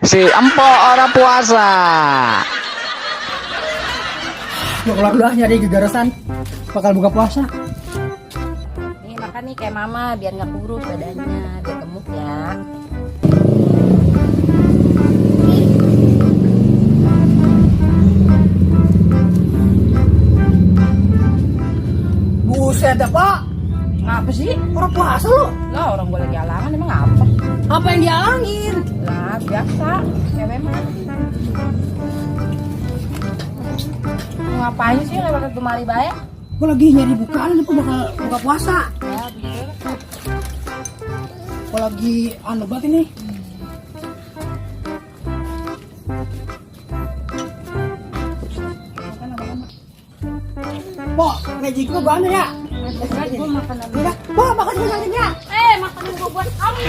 Si empo ora puasa. Yuk keluar dulu ah nyari gegarasan. Bakal buka puasa. Nih makan nih kayak mama biar nggak kurus badannya, biar gemuk ya. Buset dah pak. Ngapa sih? Orang puasa lu. Lah orang gue lagi alangan emang apa? Apa yang dialangin? Lah biasa, cewek mah. Lu ngapain sih lewat kemari bae? Gue lagi nyari bukaan nih bakal buka puasa. Ya begitu. Gue lagi anu banget ini. Pok, magic gue gua anu ya. Gue makan Udah, pok makan gue ya. makanan gue buat kamu.